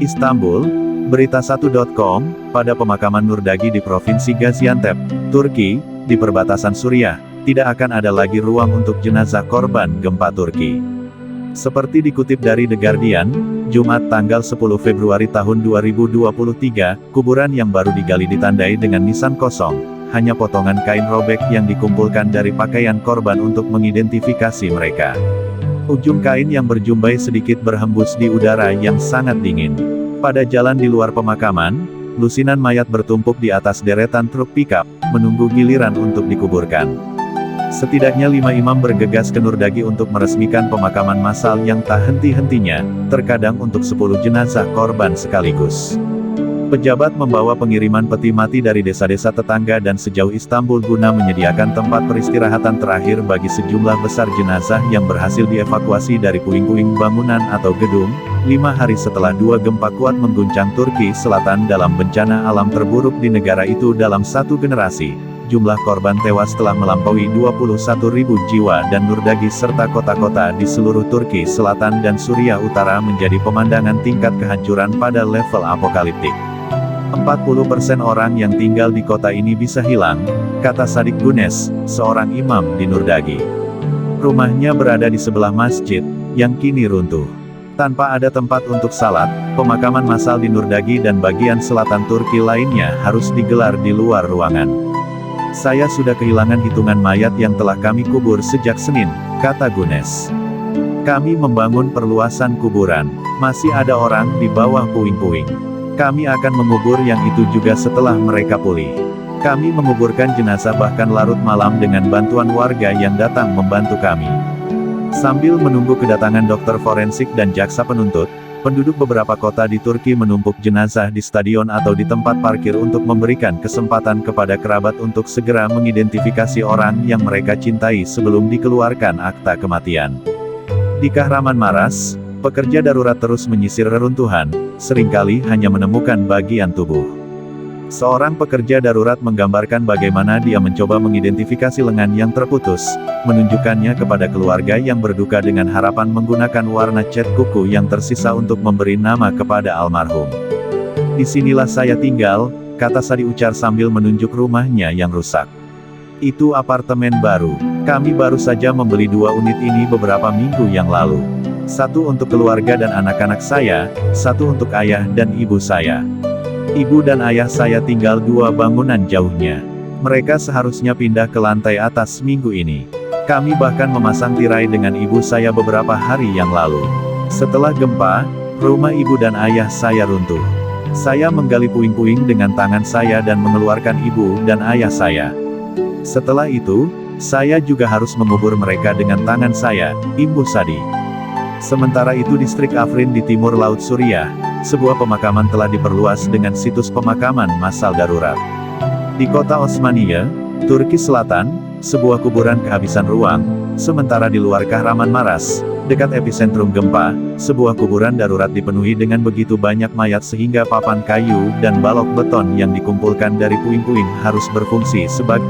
Istanbul, Berita1.com, pada pemakaman Nurdagi di Provinsi Gaziantep, Turki, di perbatasan Suriah, tidak akan ada lagi ruang untuk jenazah korban gempa Turki. Seperti dikutip dari The Guardian, Jumat tanggal 10 Februari tahun 2023, kuburan yang baru digali ditandai dengan nisan kosong, hanya potongan kain robek yang dikumpulkan dari pakaian korban untuk mengidentifikasi mereka. Ujung kain yang berjumbai sedikit berhembus di udara yang sangat dingin. Pada jalan di luar pemakaman, lusinan mayat bertumpuk di atas deretan truk pickup, menunggu giliran untuk dikuburkan. Setidaknya 5 imam bergegas ke Nurdagi untuk meresmikan pemakaman massal yang tak henti-hentinya, terkadang untuk 10 jenazah korban sekaligus. Pejabat membawa pengiriman peti mati dari desa-desa tetangga dan sejauh Istanbul guna menyediakan tempat peristirahatan terakhir bagi sejumlah besar jenazah yang berhasil dievakuasi dari puing-puing bangunan atau gedung, 5 hari setelah 2 gempa kuat mengguncang Turki Selatan dalam bencana alam terburuk di negara itu dalam satu generasi. Jumlah korban tewas telah melampaui 21.000 jiwa dan Nurdagi serta kota-kota di seluruh Turki Selatan dan Suriah Utara menjadi pemandangan tingkat kehancuran pada level apokaliptik. 40% orang yang tinggal di kota ini bisa hilang, kata Sadik Gunes, seorang imam di Nurdagi. Rumahnya berada di sebelah masjid, yang kini runtuh. Tanpa ada tempat untuk salat, pemakaman massal di Nurdagi dan bagian selatan Turki lainnya harus digelar di luar ruangan. Saya sudah kehilangan hitungan mayat yang telah kami kubur sejak Senin, kata Gunes. Kami membangun perluasan kuburan, masih ada orang di bawah puing-puing. Kami akan mengubur yang itu juga setelah mereka pulih. Kami menguburkan jenazah bahkan larut malam dengan bantuan warga yang datang membantu kami. Sambil menunggu kedatangan dokter forensik dan jaksa penuntut, penduduk beberapa kota di Turki menumpuk jenazah di stadion atau di tempat parkir untuk memberikan kesempatan kepada kerabat untuk segera mengidentifikasi orang yang mereka cintai sebelum dikeluarkan akta kematian. Di Kahramanmaras, pekerja darurat terus menyisir reruntuhan, seringkali hanya menemukan bagian tubuh. Seorang pekerja darurat menggambarkan bagaimana dia mencoba mengidentifikasi lengan yang terputus, menunjukkannya kepada keluarga yang berduka dengan harapan menggunakan warna cat kuku yang tersisa untuk memberi nama kepada almarhum. Disinilah saya tinggal, kata Sadi ucar sambil menunjuk rumahnya yang rusak. Itu apartemen baru. Kami baru saja membeli 2 unit ini beberapa minggu yang lalu. 1 untuk keluarga dan anak-anak saya, 1 untuk ayah dan ibu saya. Ibu dan ayah saya tinggal 2 bangunan jauhnya. Mereka seharusnya pindah ke lantai atas minggu ini. Kami bahkan memasang tirai dengan ibu saya beberapa hari yang lalu. Setelah gempa, rumah ibu dan ayah saya runtuh. Saya menggali puing-puing dengan tangan saya dan mengeluarkan ibu dan ayah saya. Setelah itu, saya juga harus mengubur mereka dengan tangan saya, imbuh Sadi. Sementara itu distrik Afrin di timur laut Suriah, sebuah pemakaman telah diperluas dengan situs pemakaman massal darurat. Di kota Osmaniye, Turki Selatan, sebuah kuburan kehabisan ruang, sementara di luar Kahramanmaras, dekat epicentrum gempa, sebuah kuburan darurat dipenuhi dengan begitu banyak mayat sehingga papan kayu dan balok beton yang dikumpulkan dari puing-puing harus berfungsi sebagai